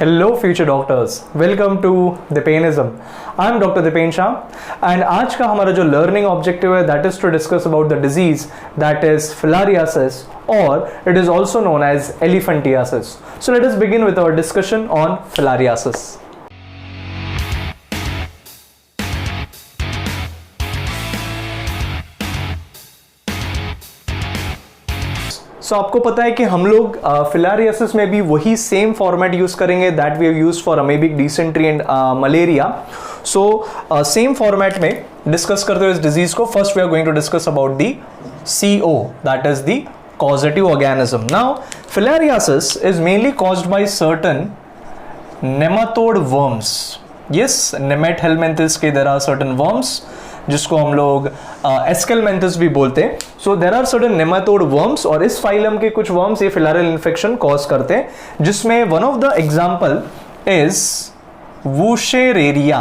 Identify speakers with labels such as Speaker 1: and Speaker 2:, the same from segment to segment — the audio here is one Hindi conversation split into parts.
Speaker 1: Hello future doctors, welcome to Dipenism. I am Dr. Dipen Shah and आज का हमारा जो learning objective है that is to discuss about the disease that is filariasis or it is also known as elephantiasis. So let us begin with our discussion on filariasis. So आपको पता है कि हम लोग फिलारियासिस में भी वही सेम फॉर्मेट यूज करेंगे that we have used for amoebic dysentery and malaria. So same format में डिस्कस करते हुए इस डिजीज को first we are going to discuss about the CO, that is the causative organism. Now filariasis is mainly caused by certain nematode worms. Yes, Nemathelminthes के there are certain worms जिसको हम लोग एस्केलमेंथिस भी बोलते हैं. So there are certain nematode worms और इस फाइलम के कुछ वर्म्स ये फिलारियल इन्फेक्शन कॉज करते हैं, जिसमें one of the example is Wuchereria.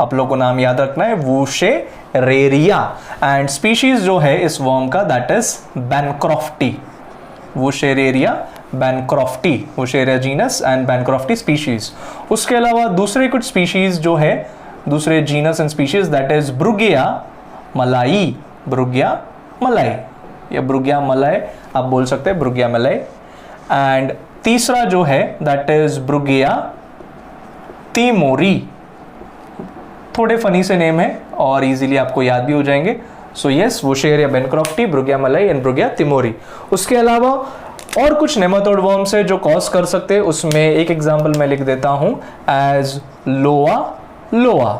Speaker 1: आप लोग को नाम याद रखना है, वूशेरेरिया. एंड स्पीशीज जो है इस वर्म का that is bancrofti. Wuchereria bancrofti, Wuchereria genus and bancrofti species. उसके अलावा दूसरे कुछ स्पीशीज जो है, दूसरे genus and species that is Brugia malayi. Brugia मलाई या ब्रुगिया मलाई आप बोल सकते हैं, ब्रुगिया मलाई. एंड तीसरा जो है दैट इज ब्रुगिया तिमोरी. थोड़े फनी से नेम है और इजीली आपको याद भी हो जाएंगे. सो यस, वूशेरिया बैनक्रॉफ्टी, ब्रुगिया मलाई एंड ब्रुगिया तिमोरी. उसके अलावा और कुछ नेमाटोड वर्म्स है जो कॉज कर सकते हैं. उसमें एक एग्जांपल मैं लिख देता हूं एज लोआ लोआ.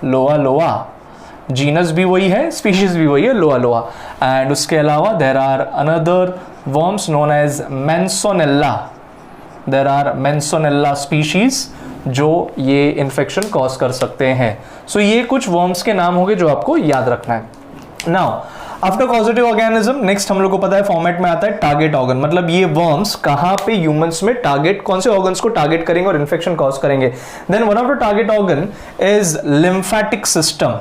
Speaker 1: लोआ लोआ जीनस भी वही है, स्पीशीज भी वही है, लोआ लोआ. एंड उसके अलावा there are another worms known as Mansonella. There are Mansonella species जो ये इन्फेक्शन कॉज कर सकते हैं. सो ये कुछ वर्म्स के नाम होंगे जो आपको याद रखना है. Now after causative organism next हम लोग को पता है फॉर्मेट में आता है टारगेट ऑर्गन. मतलब ये वर्म्स कहां पे ह्यूमंस में टारगेट, कौन से ऑर्गन्स को टारगेट करेंगे और इन्फेक्शन कॉज करेंगे. Then one of the target organ is lymphatic system.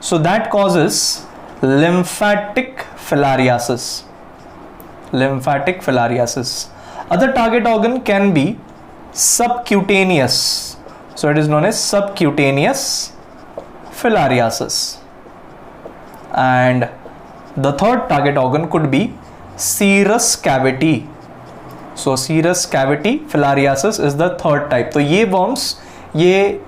Speaker 1: So that causes lymphatic filariasis. Lymphatic filariasis. Other target organ can be subcutaneous. So it is known as subcutaneous filariasis. And the third target organ could be serous cavity. So serous cavity filariasis is the third type. तो ये worms ये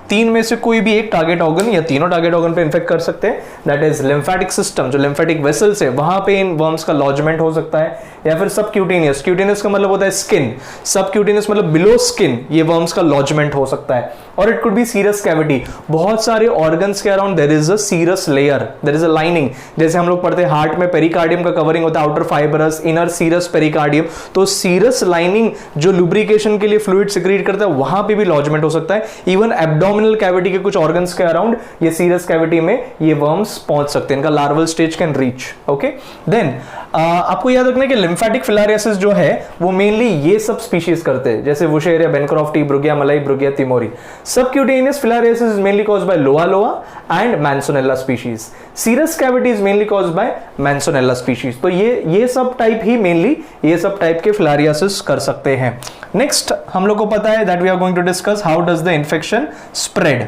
Speaker 1: तीन में से कोई भी एक टारगेट ऑर्गन या तीनों टारगेट ऑर्गन पे इन्फेक्ट कर सकते हैं. दैट इज लिम्फेटिक सिस्टम, जो लिम्फेटिक वेसल्स है वहां पे इन वर्म्स का लॉजमेंट हो सकता है, या फिर सबक्यूटेनियस. क्यूटेनियस का मतलब होता है स्किन, सबक्यूटेनियस मतलब बिलो स्किन, ये वर्म्स का लॉजमेंट हो सकता है. और it could be serous cavity. बहुत सारे ऑर्गन्स के around there is a serous layer, there is a lining. जैसे हम लोग पढ़ते हैं हार्ट में पेरिकार्डियम का कवरिंग होता है, outer fibrous, inner serous pericardium. तो सीरस लाइनिंग जो लुब्रिकेशन के लिए फ्लूइड सिक्रीट करता है वहां पे भी लॉजमेंट हो सकता है. इवन एब्डोमिनल कैविटी के कुछ ऑर्गन्स के अराउंड ये सीरस कैविटी में ये वर्म्स पहुंच सकते हैं. इनका larval stage can reach. Okay, then आपको याद रखना है कि लिम्फेटिक फिलारियासिस जो है वो मेनली ये सब स्पीशीज करते हैं, जैसे वूशेरिया bancrofti, Brugia malayi, Brugia timori. Subcutaneous filariasis is mainly caused by Loa Loa and Mansonella species. Serous cavity is mainly caused by Mansonella species. तो ये सब टाइप ही मेनली ये सब टाइप के फिलारियासिस कर सकते हैं. नेक्स्ट हम लोग को पता है that we are going to discuss how does the infection spread.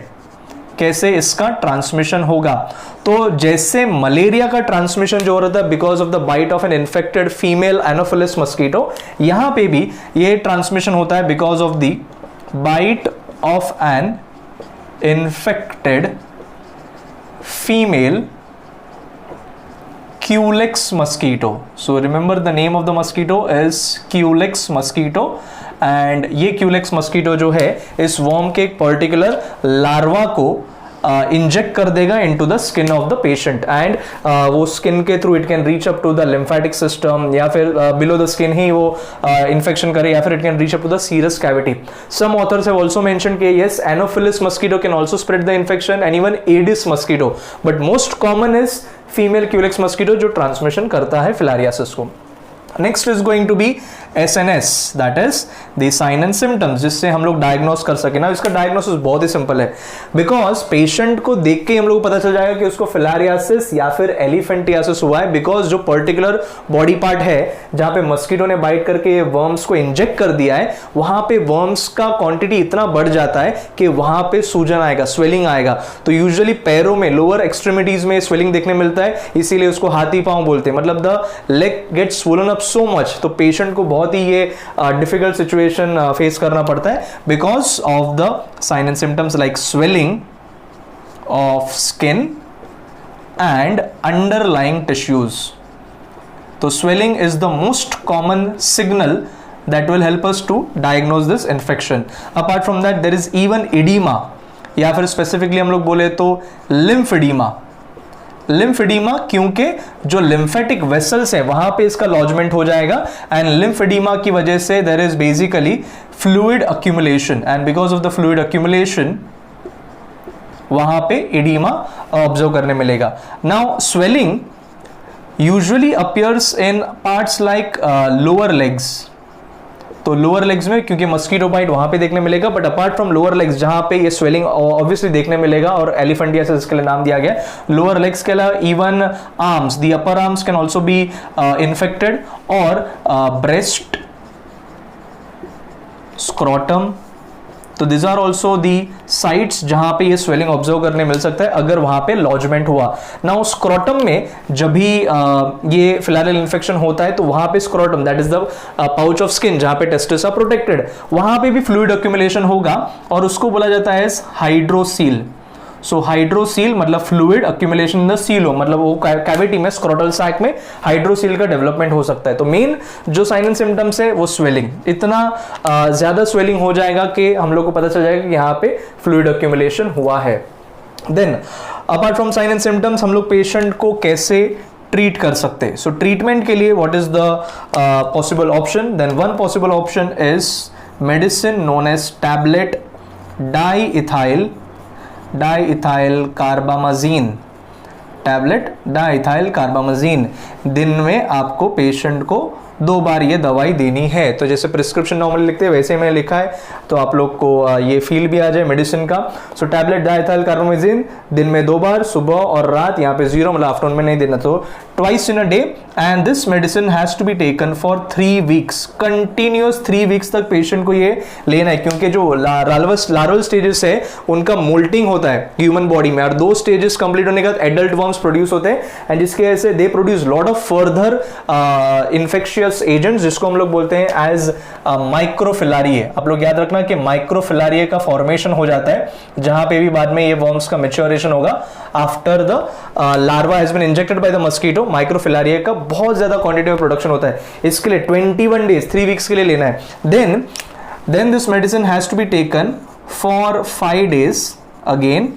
Speaker 1: कैसे इसका ट्रांसमिशन होगा. तो जैसे मलेरिया का ट्रांसमिशन जो हो रहा था because of the bite of an infected female anopheles mosquito, यहां पे भी ये ट्रांसमिशन होता है because of the bite of an infected female Culex mosquito. So remember the name of the mosquito is Culex mosquito. And ये Culex mosquito जो है इस वर्म के एक पर्टिकुलर लार्वा को इंजेक्ट कर देगा into the skin of the patient. And वो स्किन के through it can reach up to the lymphatic system, या फिर बिलो द स्किन ही वो इन्फेक्शन करे, या फिर it can reach up to the serous cavity. Some authors have also mentioned कि yes, Anopheles mosquito can also spread the infection and even Aedes mosquito. But most common is female Culex mosquito जो ट्रांसमिशन करता है फिलारियासिस को. Next is going to be SNS, that is the sign and symptoms, जिससे हम लोग डायग्नोस कर सके ना। इसका डायग्नोसिस बहुत ही सिंपल है, बिकॉज पेशेंट को देख के हम लोग को पता चल जाएगा कि उसको फिलारियासिस या फिर एलिफेंटियासिस हुआ है, बिकॉज जो पर्टिकुलर बॉडी पार्ट है जहां पे मस्कीटो ने बाइट करके वर्म्स को इंजेक्ट कर दिया है, वहां पे वर्म्स का क्वांटिटी इतना बढ़ जाता है कि वहां पे सूजन आएगा, स्वेलिंग आएगा। तो यूजुअली पैरों में, लोअर एक्सट्रीमिटीज में स्वेलिंग देखने मिलता है, इसीलिए उसको हाथी पांव बोलते हैं, मतलब the leg gets swollen up so much. तो पेशेंट को बहुत ही ये डिफिकल्ट सिचुएशन फेस करना पड़ता है because of the sign and symptoms like swelling of skin and underlying tissues. तो swelling is the most common signal that will help us to diagnose this infection. Apart from that, there is even edema, या फिर स्पेसिफिकली हम लोग बोले तो लिम्फेडीमा। लिम्फेडीमा क्योंकि जो लिम्फेटिक वेसल्स है वहां पे इसका लॉजमेंट हो जाएगा, एंड लिम्फेडीमा की वजह से there is basically fluid accumulation, and because of the fluid accumulation वहां पे एडिमा ऑब्जर्व करने मिलेगा। Now swelling usually appears in parts like lower legs. तो लोअर लेग्स में क्योंकि मस्कीटो बाइट वहां पे देखने मिलेगा, but apart from lower legs जहां पे ये स्वेलिंग ऑब्वियसली देखने मिलेगा और एलिफेंटियासिस इसके लिए नाम दिया गया, लोअर लेग्स के अलावा even arms, the upper arms can also be infected, और ब्रेस्ट, स्क्रोटम। तो this are also the sites जहां पे ये स्वेलिंग ऑब्जर्व करने मिल सकता है अगर वहां पे लॉजमेंट हुआ। नाउ स्क्रोटम में जब भी ये फिलारियल इन्फेक्शन होता है तो वहां पे scrotum, that is the pouch of skin जहां पे टेस्टिस आर प्रोटेक्टेड, वहां पे भी फ्लूइड अक्यूमुलेशन होगा और उसको बोला जाता है हाइड्रोसील। सो हाइड्रोसील मतलब fluid accumulation in the silo, मतलब वो कैविटी में, स्क्रोटल सैक में हाइड्रोसील का डेवलपमेंट हो सकता है। तो मेन जो साइन एंड सिम्टम्स है वो स्वेलिंग, इतना ज्यादा स्वेलिंग हो जाएगा कि हम लोग को पता चल जाएगा कि यहाँ पे फ्लूइड अक्यूमुलेशन हुआ है। Then apart from sign and symptoms हम लोग पेशेंट को कैसे ट्रीट कर सकते हैं? सो ट्रीटमेंट के लिए what is the possible option? Then one possible option is medicine known as tablet diethylcarbamazine. Tablet diethylcarbamazine, दिन में आपको पेशेंट को 2 बार ये दवाई देनी है। तो जैसे प्रिस्क्रिप्शन नॉर्मली लिखते हैं वैसे मैंने लिखा है, तो आप लोग को ये फील भी आ जाए मेडिसिन का। सो टैबलेट डाइइथाइल कार्बामाजीन दिन में 2 बार, सुबह और रात, यहाँ पे 0 मतलब आफ्टरनून में नहीं देना, तो twice in a day. And this medicine has to be taken for 3 weeks, continuous 3 weeks तक पेशेंट को ये लेना है, क्योंकि जो लार्वल स्टेजेस है उनका मोल्टिंग होता है ह्यूमन बॉडी में, और 2 स्टेजेस कंप्लीट होने के बाद एडल्ट वर्म्स प्रोड्यूस होते हैं, एंड जिसकी वजह से they produce lot of further infectious agents, जिसको हम लोग बोलते हैं एज माइक्रोफिलारिया। आप लोग याद रखना कि माइक्रोफिलारिया का फॉर्मेशन हो जाता है जहां पे भी बाद में ये वर्म्स का मैच्योरेशन होगा after the larva has been injected by the mosquito. Microfilaria का बहुत ज्यादा क्वांटिटी में प्रोडक्शन होता है, इसके लिए 21 डेज 3 वीक्स के लिए लेना है। Then this medicine has to be taken for 5 days again,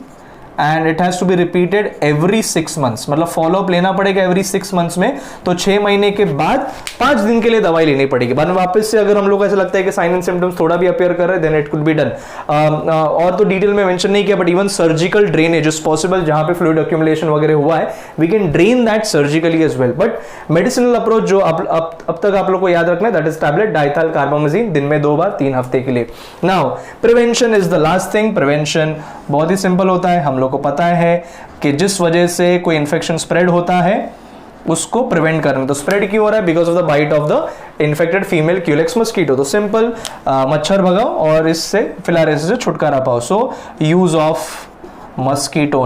Speaker 1: and it has to be repeated every 6 months, मतलब फॉलोअप लेना पड़ेगा एवरी 6 months में। तो 6 महीने के बाद 5 दिन के लिए दवाई लेनी पड़ेगी। बाद में वापस से अगर हम लोग ऐसा लगता है कि साइन एंड सिम्टम्स थोड़ा भी अपियर कर रहे हैं, then it could be done. और तो डिटेल में मेंशन नहीं किया, but even surgical drainage is possible, जहां पे फ्लूइड अक्यूमुलेशन वगैरह हुआ है, we can drain that surgically as well. But medicinal approach जो अब तक आप लोग को याद रखना है, that is tablet diethylcarbamazine दिन में 2 बार 3 हफ्ते के लिए। Now prevention is the last thing. Prevention बहुत ही सिंपल होता है, हम लोग को पता है कि जिस वजह से कोई इंफेक्शन स्प्रेड होता है उसको प्रिवेंट करना। तो स्प्रेड क्यों हो रहा है? Because of the bite of the infected female culex mosquito. तो सिंपल मच्छर भगाओ और इससे फिलारियासिस से छुटकारा पाओ। So use of mosquito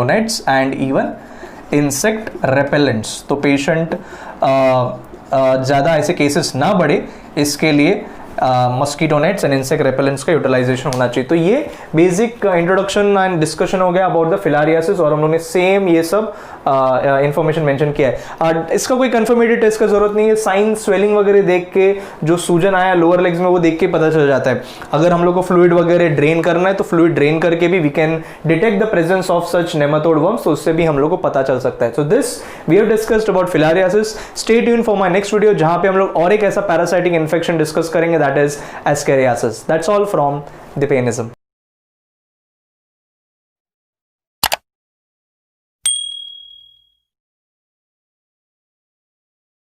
Speaker 1: nets and even insect repellents. तो पेशेंट ज्यादा ऐसे केसेस ना बढ़े, इसके लिए mosquito nets and insect repellents का यूटिलाइजेशन होना चाहिए। तो ये बेसिक इंट्रोडक्शन एंड डिस्कशन हो गया अबाउट द फिलारियासिस, और हम लोगों ने सेम ये सब इंफॉर्मेशन मेंशन किया है। इसका कोई कंफर्मेटेड टेस्ट का जरूरत नहीं है, साइन स्वेलिंग वगैरह देख के जो सूजन आया लोअर लेग्स में वो देख के पता चल जाता है। अगर हम लोग को फ्लूइड वगैरह ड्रेन करना है तो फ्लूइड ड्रेन करके भी we can detect the presence of such nematode worms, तो उससे भी हम लोग को पता चल सकता है। So this we have discussed about filariasis. Stay tuned for my next video, जहां पे हम लोग और एक ऐसा पैरासाइटिक इन्फेक्शन डिस्कस करेंगे, that is ascariasis. That's all from the पेनिज्म।